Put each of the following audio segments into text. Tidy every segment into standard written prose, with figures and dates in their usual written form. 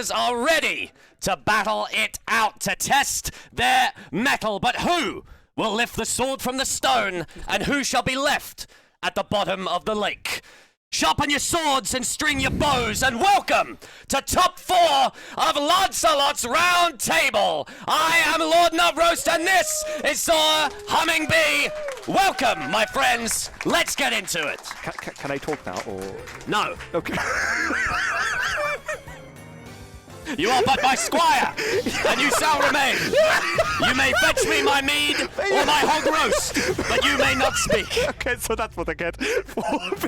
fighters are ready to battle it out, to test their mettle. But who will lift the sword from the stone, and who shall be left at the bottom of the lake? Sharpen your swords and string your bows, and welcome to Top 4 of Lancelot's Round Table. I am Lord Nubroast, and this is Sir Humming Bee. Welcome, my friends. Let's get into it. Can I talk now, or...? No. Okay. You are but my squire, and you shall remain. You may fetch me my mead or my hog roast, but you may not speak. Okay, so that's what I get for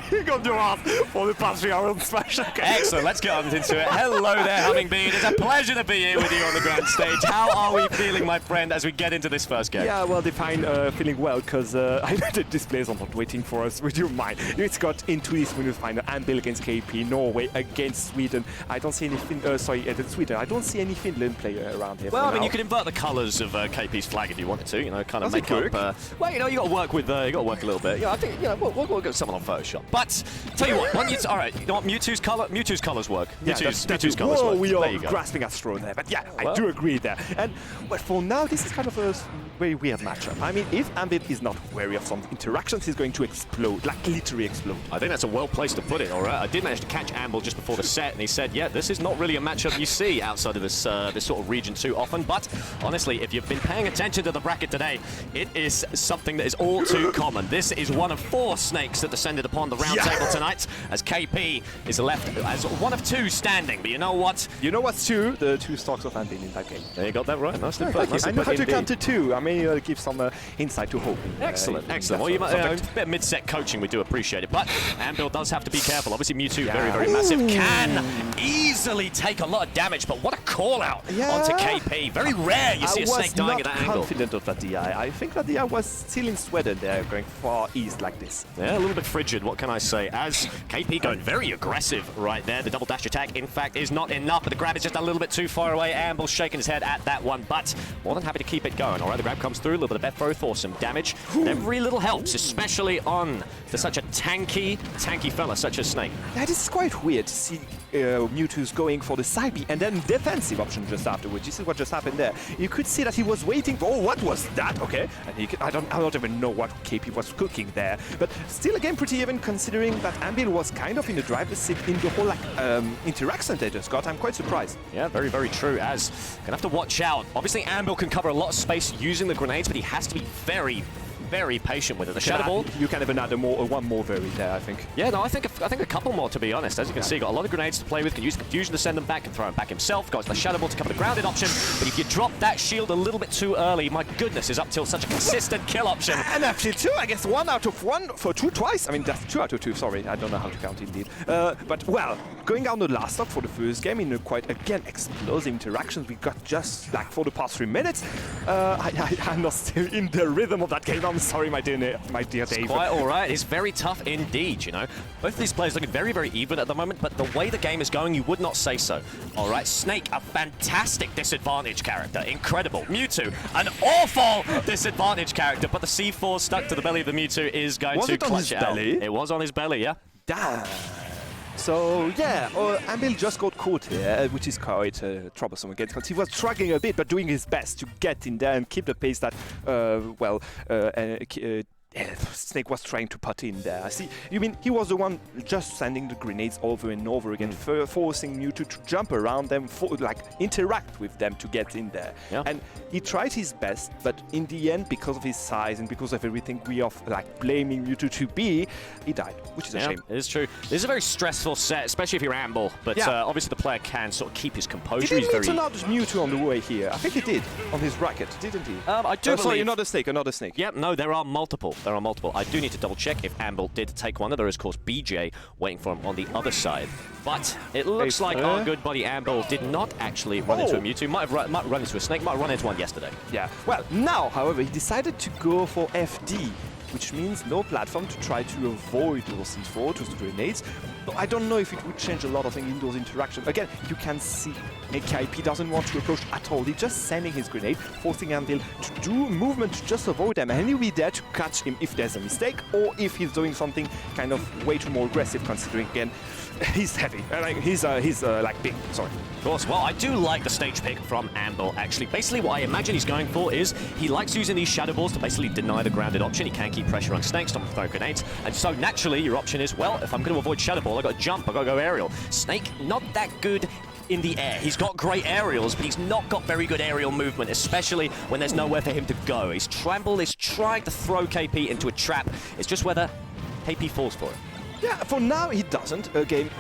being on your ass for the past 3 hours on Smash. Okay. Excellent, let's get on into it. Hello there, Humming Bee. It is a pleasure to be here with you on the grand stage. How are we feeling, my friend, as we get into this first game? Yeah, well, define feeling well, because I know the displays are not waiting for us. Would you mind? It's got into this winners final. Anbil against KP, Norway against Sweden. I don't see any Sweden. I don't see any Finland player around here. Well, I mean, now. you could invert the colours of KP's flag if you wanted to. You know, kind of Does make it up. Well, you know, you got to work with. You got to work a little bit. Yeah, I think we'll get someone on Photoshop. But tell you what, all right, you know what? Mewtwo's colours work. Mewtwo's colours work. We there are you go. grasping at straw there, but yeah, well, I do agree there. And but for now, this is kind of a very weird matchup. I mean, if Anbil is not wary of some interactions, he's going to explode, like literally explode. I think that's a well placed to put it. All right, I did manage to catch Anbil just before the set, and he said, "Yeah, this is not really a matchup you see outside of this this sort of region too often." But honestly, if you've been paying attention to the bracket today, it is something that is all too common. This is one of 4 snakes that descended upon the round table tonight, as KP is left as one of 2 standing. But you know what? You know what's 2? The 2 stocks of Anbil in that game. There you got that right. Nicely put. I know how to count to 2. I mean, give some insight to hope. Excellent, excellent. Well, you might, a bit of mid-set coaching, we do appreciate it. But Anbil does have to be careful. Obviously, Mewtwo, very, very massive, can easily take a lot of damage. But what a call-out onto KP. Very rare you see a snake dying at that angle. I was not confident of that DI. I think that DI was still in Sweden there, going far east like this. Yeah, a little bit frigid, what can I say? As KP going very aggressive right there. The double dash attack, in fact, is not enough, but the grab is just a little bit too far away. Anbil shaking his head at that one, but more than happy to keep it going. All right, the grab comes through, a little bit of Beth throw for some damage. Every little helps, especially on such a tanky fella such as Snake. That is quite weird to see Mewtwo's going for the side B and then defensive option just afterwards. This is what just happened there. You could see that he was waiting for, oh, what was that? Okay, and he could, I don't even know what KP was cooking there, but still again pretty even considering that Anbil was kind of in the driver's seat in the whole interaction they just got. I'm quite surprised. Yeah, very, very true. As gonna have to watch out. Obviously, Anbil can cover a lot of space using the grenades, but he has to be very, very patient with it. The Shadow Ball. You can even add one more very there, I think. Yeah, no, I think a couple more, to be honest. As you can see, got a lot of grenades to play with, can use Confusion to send them back, can throw them back himself, got the Shadow Ball to cover the grounded option, but if you drop that shield a little bit too early, my goodness, is up till such a consistent kill option. And actually 2, I guess 1 out of 1 for 2 twice. I mean, that's 2 out of 2, sorry, I don't know how to count indeed. But, well, going down the last stock for the first game in a quite, again, explosive interactions we got just like for the past 3 minutes. I'm not still in the rhythm of that game, I'm sorry, my dear Dave. Quite all right. It's very tough indeed, you know. Both of these players looking very, very even at the moment, but the way the game is going, you would not say so. All right, Snake, a fantastic disadvantage character. Incredible. Mewtwo, an awful disadvantage character, but the C4 stuck to the belly of the Mewtwo is going to clutch it out. It was on his belly, yeah. Damn. So, yeah, Anbil just got caught here, which is quite troublesome again, because he was struggling a bit, but doing his best to get in there and keep the pace that, Snake was trying to put in there. See, you mean he was the one just sending the grenades over and over again, forcing Mewtwo to jump around them, interact with them to get in there. Yeah. And he tried his best, but in the end, because of his size and because of everything we are blaming Mewtwo to be, he died, which is a shame. It is true. This is a very stressful set, especially if you're Anbil, but obviously the player can sort of keep his composure. Did he meet another Mewtwo on the way here? I think he did, on his bracket, didn't he? I do believe... Sorry, another snake. Yep, no, there are multiple. I do need to double check if Anbil did take one. There is, of course, BJ waiting for him on the other side. But it looks like our good buddy Anbil did not actually run into a Mewtwo. Might run into a snake, might run into one yesterday. Yeah. Well, now, however, he decided to go for FD. which means no platform to try to avoid those C4, those grenades. But I don't know if it would change a lot of things in those interactions. Again, you can see KP doesn't want to approach at all. He's just sending his grenade, forcing Anvil to do movement to just avoid them, and he'll be there to catch him if there's a mistake or if he's doing something kind of way too more aggressive, considering again he's heavy, he's like big. Sorry. Of course. Well, I do like the stage pick from Anbil, actually. Basically, what I imagine he's going for is he likes using these shadow balls to basically deny the grounded option. He can keep pressure on Snake, stop him throwing grenades, and so naturally your option is, well, if I'm going to avoid shadow ball, I've got to jump, I've got to go aerial. Snake, not that good in the air. He's got great aerials, but he's not got very good aerial movement, especially when there's nowhere for him to go. His Trample is trying to throw KP into a trap. It's just whether KP falls for it. Yeah, for now he doesn't. Again,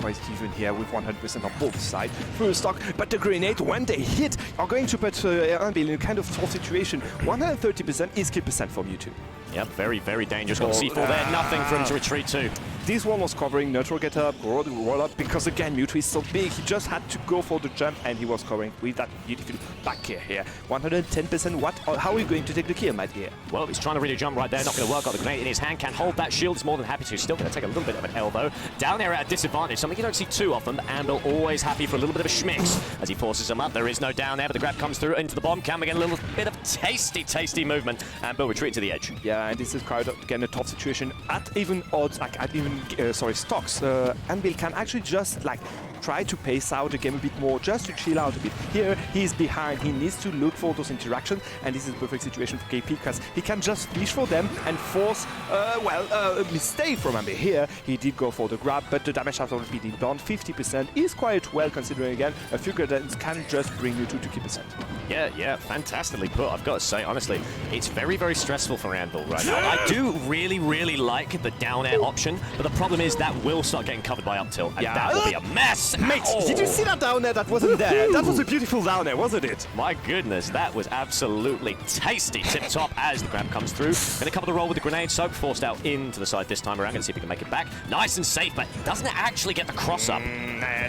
quite even here with 100% on both sides. First stock, but the grenade, when they hit, are going to put Anbil in a kind of tough situation. 130% is kill percent from Mewtwo. Yep, very, very dangerous. Got the C4 there, nothing for him to retreat to. This one was covering neutral get up, roll up, because again, Mewtwo is so big, he just had to go for the jump, and he was covering with that beautiful back air here. 110%, what? How are you going to take the kill, my dear? Well, he's trying to really jump right there, not going to work. Got the grenade in his hand, can hold that shield, he's more than happy to. Still going to take a little bit of an elbow. Down air at a disadvantage, something you don't see too often, but Anbil always happy for a little bit of a schmix as he forces him up. There is no down air, but the grab comes through into the bomb. Can we get a little bit of tasty movement? Anbil retreat to the edge. Yeah, and this is quite, again, a tough situation. At even odds, like at even, stocks, Anbil can actually just like try to pace out the game a bit more, just to chill out a bit. Here, he's behind, he needs to look for those interactions, and this is a perfect situation for KP, because he can just fish for them and force, a mistake from Anbil. Here, he did go for the grab, but the damage has already been done. 50% is quite well, considering again, a few grenades can just bring you to 2%. Yeah, fantastically put. I've got to say, honestly, it's very, very stressful for Anbil right now. I do really like the down air option, but the problem is that will start getting covered by up tilt, and that will be a mess. Mate, did you see that down air that wasn't there? That was a beautiful down air, wasn't it? My goodness, that was absolutely tasty. Tip top as the grab comes through. Going to cover the roll with the grenade, so forced out into the side this time around. Going to see if he can make it back. Nice and safe, but doesn't actually get the cross up.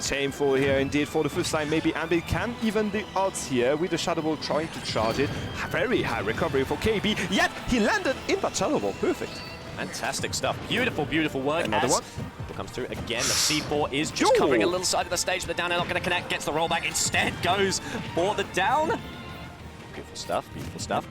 Shameful here indeed. For the first time, maybe Anbil can even the odds here with the Shadow Ball trying to charge it. Very high recovery for KB, yet he landed in that Shadow Ball. Perfect. Fantastic stuff. Beautiful work. Another one. Comes through again. The C4 is just covering a little side of the stage, but the down air not going to connect. Gets the rollback. Instead goes for the down. Beautiful stuff.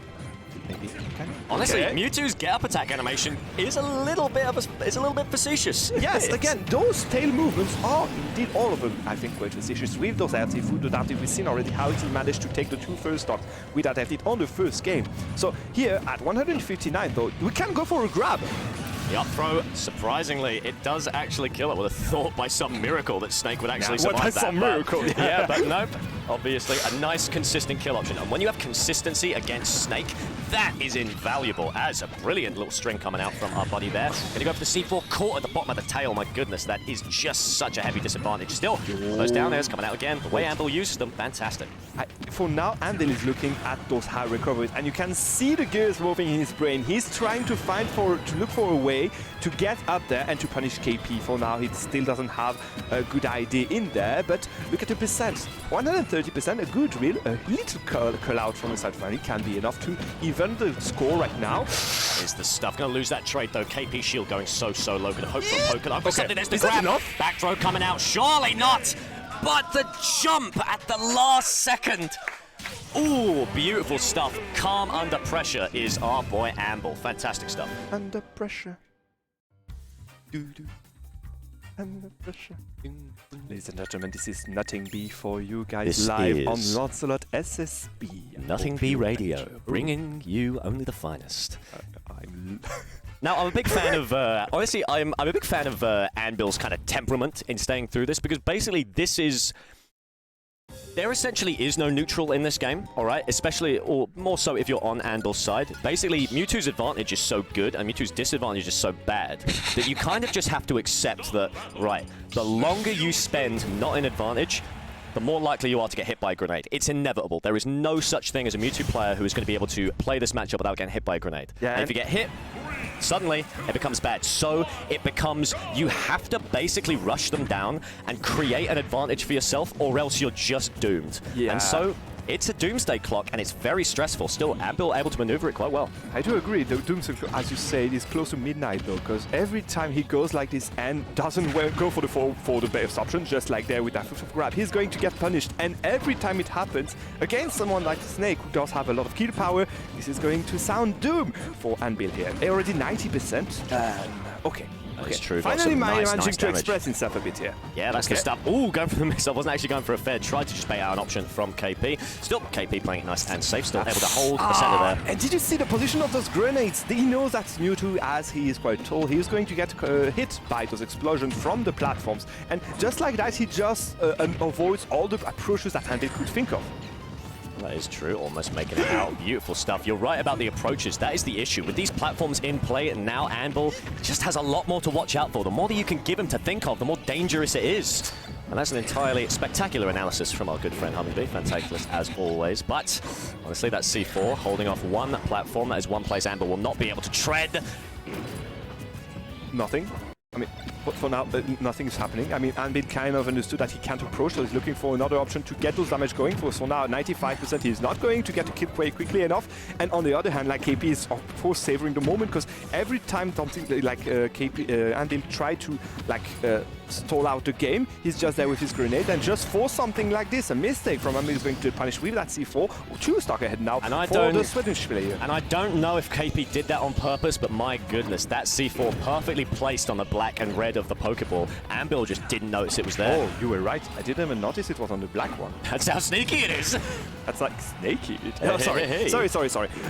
Honestly, okay. Mewtwo's get up attack animation is a little bit facetious. Yes, again, those tail movements are indeed all of them, I think, quite facetious. With those LT food, we've seen already how he managed to take the 2 first stocks with that LT on the first game. So here at 159, though, we can go for a grab. The up throw, surprisingly, it does actually kill it. I would have thought by some miracle that Snake would actually survive that. Some miracle, yeah, but nope. Obviously, a nice, consistent kill option. And when you have consistency against Snake, that is invaluable. As a brilliant little string coming out from our buddy there. Going to go for the C4, caught at the bottom of the tail. My goodness, that is just such a heavy disadvantage. Still, those down airs coming out again. The way Anbil uses them, fantastic. For now, Anbil is looking at those high recoveries, and you can see the gears moving in his brain. He's trying to look for a way to get up there and to punish KP. For now, he still doesn't have a good idea in there, but look at the percent. 130%, a good real, a little curl out from the side finally can be enough to even the score right now. That is the stuff. Going to lose that trade, though. KP shield going so low. Going to hope for a poke. I've got something. There's the grab. Back throw coming out. Surely not. But the jump at the last second. Ooh, beautiful stuff. Calm under pressure is our boy Anbil. Fantastic stuff. Under pressure. Under pressure. Ladies and gentlemen, this is Nothing B for you guys this live on Lancelot SSB. Nothing B Radio, bringing you only the finest. Now, I'm a big fan of, honestly, I'm a big fan of Anbil's kind of temperament in staying through this, because basically this is... There essentially is no neutral in this game, alright? Especially, or more so if you're on Anbil's side. Basically, Mewtwo's advantage is so good and Mewtwo's disadvantage is so bad that you kind of just have to accept that, right, the longer you spend not in advantage, the more likely you are to get hit by a grenade. It's inevitable. There is no such thing as a Mewtwo player who is going to be able to play this matchup without getting hit by a grenade. Yeah, and if you get hit, suddenly it becomes bad. So it becomes, you have to basically rush them down and create an advantage for yourself, or else you're just doomed. Yeah. And so it's a doomsday clock, and it's very stressful. Still, Anbil able to maneuver it quite well. I do agree. The doomsday clock, as you say, is close to midnight though, because every time he goes like this and doesn't go for the best option, just like there with that fifth grab, he's going to get punished. And every time it happens against someone like Snake, who does have a lot of kill power, this is going to sound doom for Anbil here. They're already 90%. Okay. It's true. Finally managing to damage. express himself a bit here. Yeah, that's the stuff. Ooh, going for the miss. I wasn't actually going for a fair. Tried to just bait out an option from KP. Still, KP playing it nice and safe. Still able to hold the center there. And did you see the position of those grenades? He knows that Mewtwo, as he is quite tall, he is going to get hit by those explosions from the platforms. And just like that, he just avoids all the approaches that Anbil could think of. That is true, almost making it out. Beautiful stuff. You're right about the approaches. That is the issue. With these platforms in play, and now Anbil just has a lot more to watch out for. The more that you can give him to think of, the more dangerous it is. And that's an entirely spectacular analysis from our good friend Hummingbee. Fantastic as always. But honestly, that C4 holding off one platform. That is one place Anbil will not be able to tread. Nothing. I mean, but for now, nothing is happening. I mean, Anbil kind of understood that he can't approach, so he's looking for another option to get those damage going for. So now, 95%, he's not going to get a kill quite quickly enough. And on the other hand, like KP is of course savoring the moment, because every time something like Anbil try to stall out the game, he's just there with his grenade, and just for something like this, a mistake from Anbil is going to punish with that C4. 2 stock ahead now for the Swedish player. And I don't know if KP did that on purpose, but my goodness, that C4 perfectly placed on the black and red of the Pokeball. Anbil just didn't notice it was there. Oh, you were right. I didn't even notice it was on the black one. That's how sneaky it is. That's like snaky. Oh, sorry.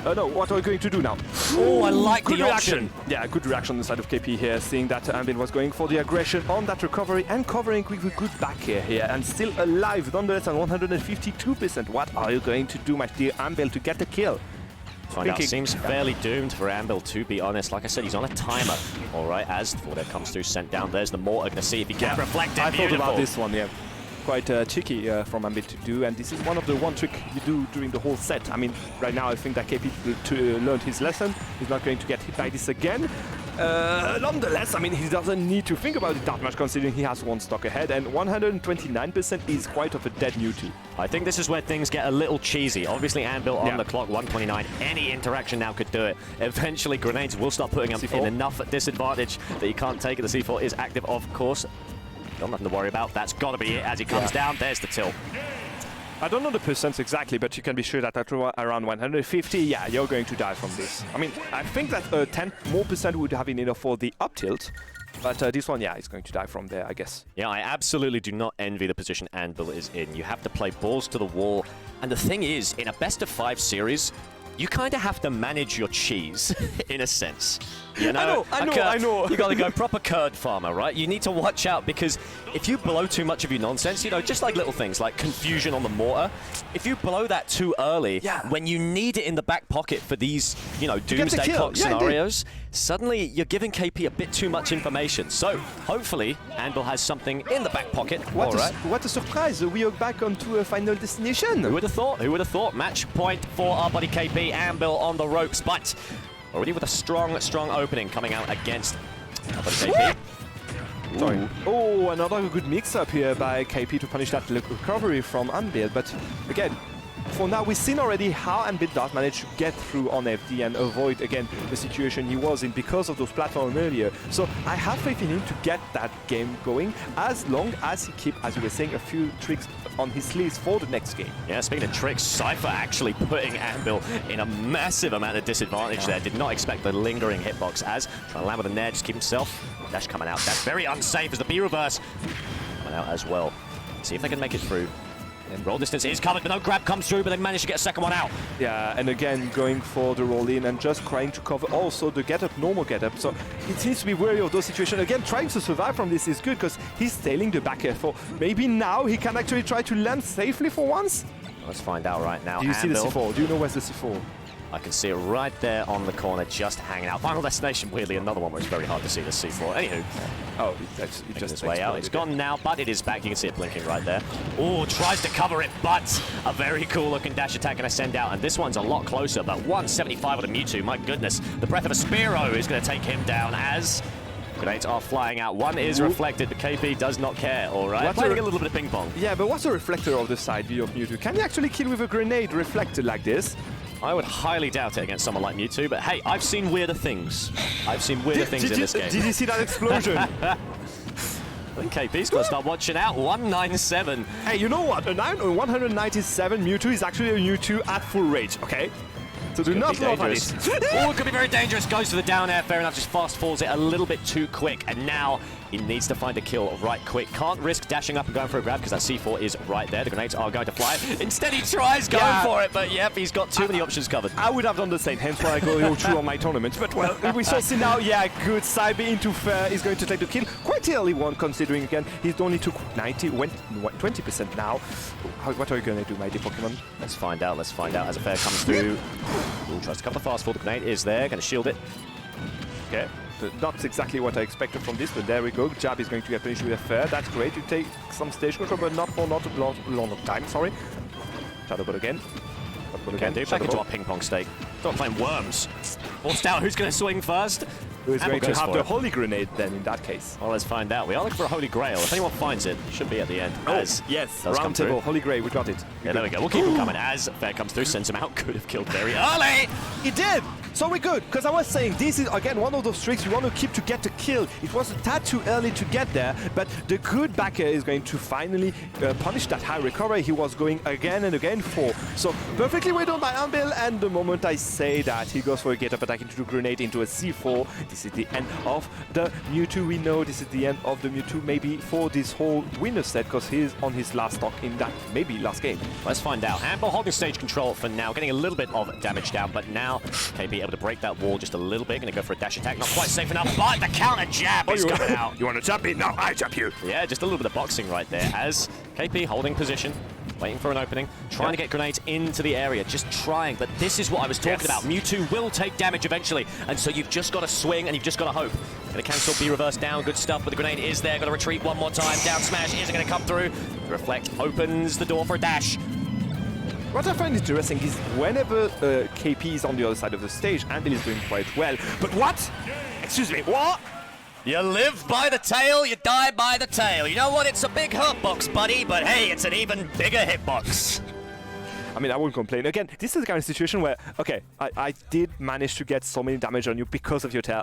No, what are we going to do now? Oh, I like good the reaction. option. Yeah, good reaction on the side of KP here, seeing that Anbil was going for the aggression on that recovery and covering with a good back air here, and still alive, nonetheless, on 152%. What are you going to do, my dear Anbil, to get the kill? Find out. Seems fairly doomed for Anbil, to be honest. Like I said, he's on a timer. All right, as Forder comes through, sent down. There's the mortar. Gonna see if he can reflect it. I thought about this one, yeah. Quite cheeky from Anbil to do, and this is one of the one trick you do during the whole set. I mean, right now I think that KP learned his lesson. He's not going to get hit by this again. Nonetheless, I mean, he doesn't need to think about it that much, considering he has 1 stock ahead, and 129% is quite of a dead Mewtwo. I think this is where things get a little cheesy. Obviously, Anbil on the clock, 129. Any interaction now could do it. Eventually, grenades will start putting him in enough disadvantage that he can't take it. The C4 is active, of course. Got nothing to worry about. That's got to be it as he comes down. There's the tilt. I don't know the percents exactly, but you can be sure that at around 150, yeah, you're going to die from this. I mean, I think that 10% more would have been enough for the up tilt, but this one, yeah, is going to die from there, I guess. Yeah, I absolutely do not envy the position Anbil is in. You have to play balls to the wall, and the thing is, in a best-of-5 series, you kind of have to manage your cheese, in a sense. You know, I know. You got to go proper curd farmer, right? You need to watch out, because if you blow too much of your nonsense, you know, just like little things like confusion on the mortar, if you blow that too early, when you need it in the back pocket for these, you know, doomsday clock scenarios, suddenly you're giving KP a bit too much information. So hopefully Anbil has something in the back pocket. What a surprise! We are back onto a final destination. Who would have thought? Who would have thought? Match point for our buddy KP. Anbil on the ropes, but already with a strong opening coming out against our buddy KP. Sorry. Oh, another good mix-up here by KP to punish that recovery from Anbil. But again, for now, we've seen already how Anbil does manage to get through on FD and avoid, again, the situation he was in because of those platforms earlier. So I have faith in him to get that game going, as long as he keeps, as you were saying, a few tricks on his sleeves for the next game. Yeah, speaking of tricks, Cypher actually putting Anbil in a massive amount of disadvantage there. Did not expect the lingering hitbox, as trying to land with a nair, just keep himself. Dash coming out. That's very unsafe as the B reverse coming out as well. See if they can make it through. And roll distance is covered, but no grab comes through, but they managed to get a second one out. Yeah, and again, going for the roll-in and just trying to cover also the get-up, normal get-up. So it seems to be wary of those situations. Again, trying to survive from this is good, because he's tailing the back air. For maybe now he can actually try to land safely for once. Let's find out right now. Do you see the C4? Do you know where's the C4? I can see it right there on the corner, just hanging out. Final destination, weirdly, another one where it's very hard to see the C4. Anywho. Oh, it just its way out. It's gone now, but it is back. You can see it blinking right there. Oh, tries to cover it, but a very cool-looking dash attack going to send out. And this one's a lot closer, but 175 with a Mewtwo. My goodness. The breath of a Spearow is going to take him down as Grenades are flying out. One is reflected, but KP does not care, all right? Playing a little bit of ping pong. Yeah, but what's the reflector of the side view of Mewtwo? Can you actually kill with a grenade reflected like this? I would highly doubt it against someone like Mewtwo, but hey, I've seen weirder things. I've seen weirder things in this game. Did you see that explosion? I think KP's got to start watching out. 197. Hey, you know what? A 197 Mewtwo is actually a Mewtwo at full rage, okay? So do not laugh at it. Oh, it could be very dangerous. Goes to the down air. Fair enough. Just fast falls it a little bit too quick. And now he needs to find a kill right quick. Can't risk dashing up and going for a grab because that C4 is right there. The grenades are going to fly. Instead, he tries going for it. But yep, he's got too many options covered. I would have done the same. Hence why I go through on my tournament. But well, we saw see now. Yeah, good. Cybe into fair is going to take the kill. Quite early one considering again he's only took 90, went 20% now. What are you going to do, my dear Pokemon? Let's find out. Let's find out as a fair comes through. Ooh, tries to cover the fast fall. The grenade is there. Going to shield it. Okay. Not exactly what I expected from this, but there we go. Jab is going to get finished with a fair. That's great. You take some stage control, but not for not a long time. Sorry. Shadow Ball again. Can do. Back into our ping pong stake. Start playing worms. Forced out. Who's going to swing first? Who is going to have the Holy Grenade then in that case? Well, let's find out. We are looking for a Holy Grail. If anyone finds it, it should be at the end. Oh, yes. Round table. Holy Grail. We got it. Yeah, there we go. We'll keep him coming. As fair comes through, sends him out. Could have killed very early. He did. So we're good, because I was saying this is again one of those tricks you want to keep to get the kill. It was a tad too early to get there, but the good backer is going to finally punish that high recovery he was going again and again for. So perfectly well done by Anbil, and the moment I say that, he goes for a get-up attack into the grenade into a C4. This is the end of the Mewtwo. We know this is the end of the Mewtwo maybe for this whole winner set, because he's on his last stock in that maybe last game. Let's find out. Anbil holding stage control for now, getting a little bit of damage down, but now KP able to break that wall just a little bit. Going to go for a dash attack. Not quite safe enough, but the counter jab is coming out. You want to jump me? No, I jump you. Yeah, just a little bit of boxing right there as KP holding position, waiting for an opening, trying to get grenades into the area, just trying. But this is what I was talking about. Mewtwo will take damage eventually, and so you've just got to swing and you've just got to hope. Going to cancel B reverse down, good stuff, but the grenade is there. Got to retreat one more time. Down smash isn't going to come through. The reflect opens the door for a dash. What I find interesting is whenever KP is on the other side of the stage, Anbil is doing quite well. But what? Excuse me, what? You live by the tail, you die by the tail. You know what? It's a big hurtbox, buddy, but hey, it's an even bigger hitbox. I mean, I won't complain. Again, this is the kind of situation where, okay, I did manage to get so many damage on you because of your tail.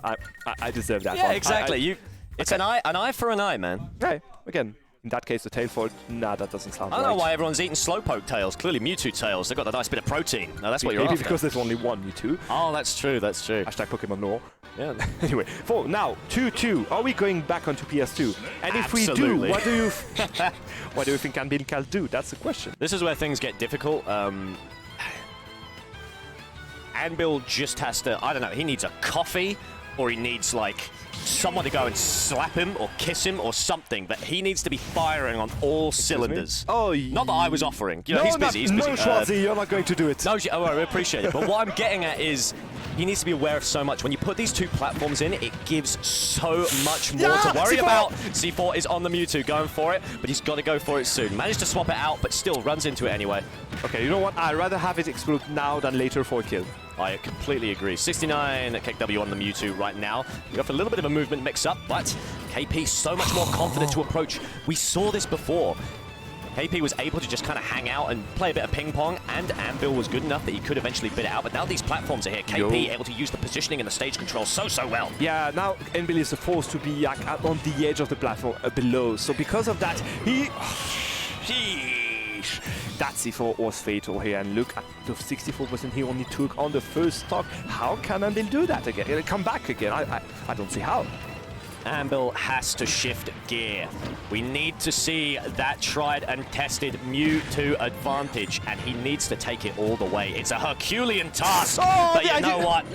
I deserve that. Yeah, exactly. It's an eye for an eye, man. Right, again. In that case, the tail fault, nah, that doesn't sound right. I don't know why everyone's eating Slowpoke tails. Clearly Mewtwo tails. They've got a nice bit of protein. No, that's what you're after. Maybe because there's only one Mewtwo. Oh, that's true, that's true. Hashtag Pokemon lore. Yeah. Anyway, for now, 2-2. Are we going back onto PS2? And if Absolutely. we do, what do you think Anbil can do? That's the question. This is where things get difficult. Anbil just has to, I don't know, he needs a coffee, or he needs, like, someone to go and slap him or kiss him or something, but he needs to be firing on all cylinders. Oh, not that I was offering. You know, he's busy. No, Schwarzy, you're not going to do it. No, oh, I appreciate it. But what I'm getting at is he needs to be aware of so much. When you put these two platforms in, it gives so much more to worry about. C4 is on the Mewtwo, going for it, but he's got to go for it soon. Managed to swap it out, but still runs into it anyway. Okay, you know what? I'd rather have it explode now than later for a kill. I completely agree. 69 KW on the Mewtwo right now. We got a little bit of a movement mix-up, but KP so much more confident to approach. We saw this before. KP was able to just kind of hang out and play a bit of ping pong, and Anbil was good enough that he could eventually bid it out. But now these platforms are here. KP able to use the positioning and the stage control so well. Yeah, now Anbil is forced to be on the edge of the platform below. So because of that, he... That C4 was fatal here, and look at the 64% he only took on the first stock. How can Anbil do that again? It'll come back again. I don't see how. Anbil has to shift gear. We need to see that tried and tested Mewtwo advantage, and he needs to take it all the way. It's a Herculean task, but you know what?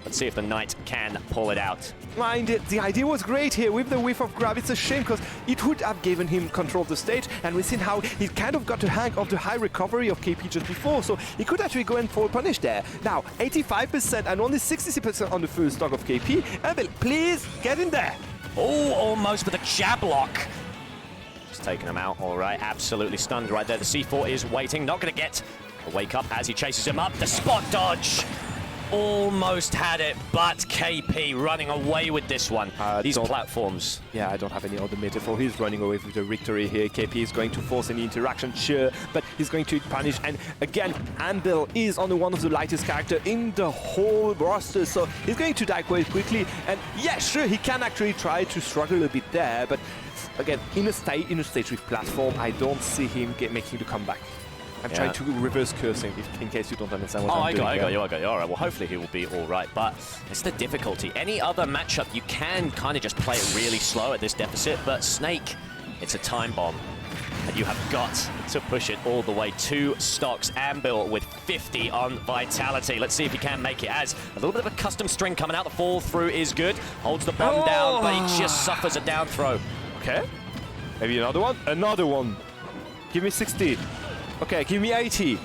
Let's see if the Knight can pull it out. The idea was great here with the whiff of grab. It's a shame because it would have given him control of the stage, and we've seen how he kind of got the hang of the high recovery of KP just before, so he could actually go and fall punish there. Now, 85% and only 60% on the first stock of KP. Anbil, please get in there. Oh, almost with a jab lock. Just taking him out, all right. Absolutely stunned right there. The C4 is waiting, not going to get a wake up as he chases him up. The spot dodge. almost had it, but KP running away with this one. These platforms. Yeah, I don't have any other metaphor. He's running away with the victory here. KP is going to force any interaction, sure, but he's going to punish. And again, Anbil is on one of the lightest characters in the whole roster, so he's going to die quite quickly. And yeah, sure, he can actually try to struggle a bit there, but again, in a stage with platform, I don't see him making the comeback. I'm trying to reverse cursing, in case you don't understand what I'm doing. I got you. All right, well, hopefully he will be all right, but it's the difficulty. Any other matchup, you can kind of just play it really slow at this deficit, but Snake, it's a time bomb, and you have got to push it all the way. 2 stocks. Anbil with 50 on Vitality. Let's see if he can make it. As a little bit of a custom string coming out. The fall through is good. Holds the bomb down, but he just suffers a down throw. Okay. Maybe another one? Another one. Give me 60. Okay, give me 80.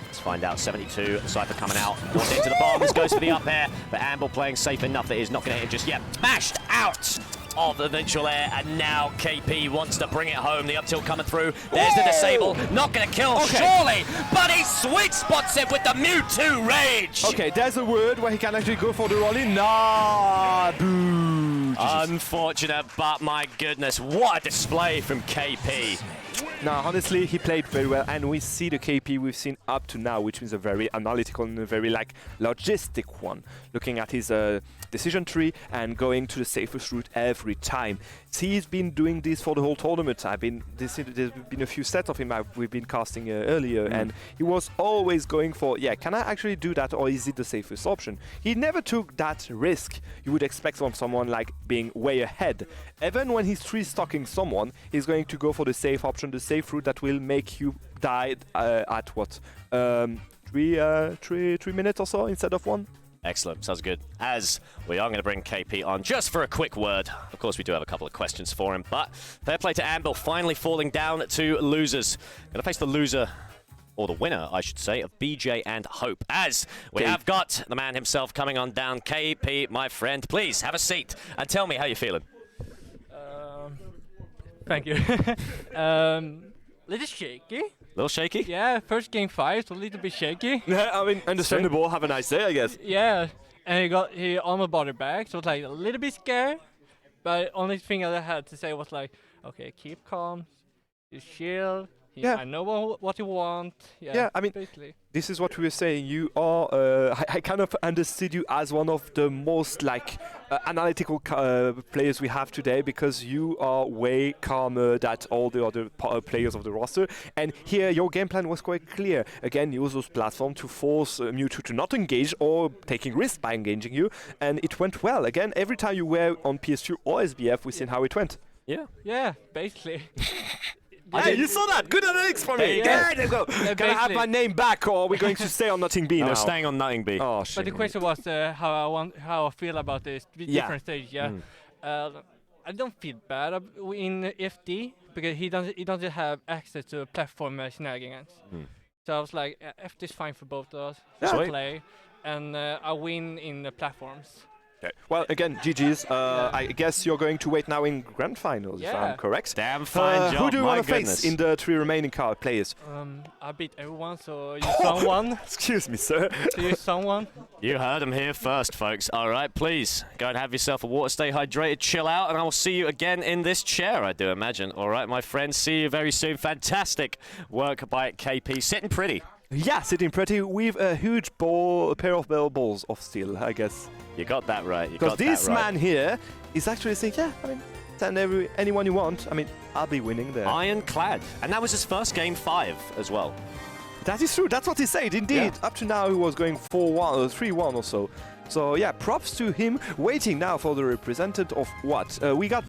Let's find out. 72. Cypher coming out. Walked into the bombs. Goes for the up air. But Anbil playing safe enough that he's not going to hit just yet. Mashed out of the virtual air. And now KP wants to bring it home. The up tilt coming through. There's the disable. Not going to kill, surely. But he sweet spots it with the Mewtwo Rage. Okay, there's a word where he can actually go for the roll-in. Nah, boo. Unfortunate, but my goodness, what a display from KP. Now, honestly, he played very well, and we see the KP we've seen up to now, which is a very analytical and a very logistic one, looking at his decision tree and going to the safest route every time. He's been doing this for the whole tournament. There's been a few sets of him we've been casting earlier, and he was always going for, yeah, can I actually do that, or is it the safest option? He never took that risk you would expect from someone like being way ahead. Even when he's 3-stocking someone, he's going to go for the safe option, the safe route that will make you die at what? 3 minutes or so instead of 1? Excellent, sounds good. As we are going to bring KP on just for a quick word. Of course, we do have a couple of questions for him, but fair play to Anbil, finally falling down to losers. Going to face the loser, or the winner, I should say, of BJ and Hope. As we have got the man himself coming on down. KP, my friend, please have a seat and tell me how you're feeling. Thank you. Little shaky. Little shaky? Yeah, first game 5, so a little bit shaky. Yeah, I mean, understandable. Have a nice day, I guess. Yeah, and he almost brought it back, so it was like a little bit scared. But only thing I had to say was like, okay, keep calm, just chill. Yeah, I know what you want. Yeah, I mean, basically. This is what we were saying. You are, I kind of understood you as one of the most analytical players we have today, because you are way calmer than all the other players of the roster. And here, your game plan was quite clear. Again, use those platforms to force Mewtwo to not engage or taking risks by engaging you. And it went well. Again, every time you were on PS2 or SBF, we've seen how it went. Yeah, basically. Yeah, you saw that. Good analytics from me. There you go. Can I have my name back, or are we going to stay on Nothing B now? We're staying on Nothing B. Oh, but the question was how I feel about this different stage. Yeah, I don't feel bad in FD because he doesn't have access to platform shenanigans. So I was like, FD is fine for both of us. Yeah. Play, and I win in the platforms. Okay. Well, again, GG's. I guess you're going to wait now in grand finals, if I'm correct. Damn fine job. Who do you want to face in the 3 remaining players? I beat everyone, so you someone. Excuse me, sir. You someone. You heard him here first, folks. All right, please go and have yourself a water, stay hydrated, chill out, and I will see you again in this chair, I do imagine. All right, my friends, see you very soon. Fantastic work by KP. Sitting pretty. Yeah, sitting pretty with a huge pair of balls of steel, I guess. You got that right. Because this man here is actually saying, yeah, I mean, send anyone you want. I mean, I'll be winning there. Ironclad. And that was his first game 5 as well. That is true. That's what he said. Indeed. Up to now, he was going 4-1 or 3-1 or so. So, yeah, props to him. Waiting now for the representative of what? We got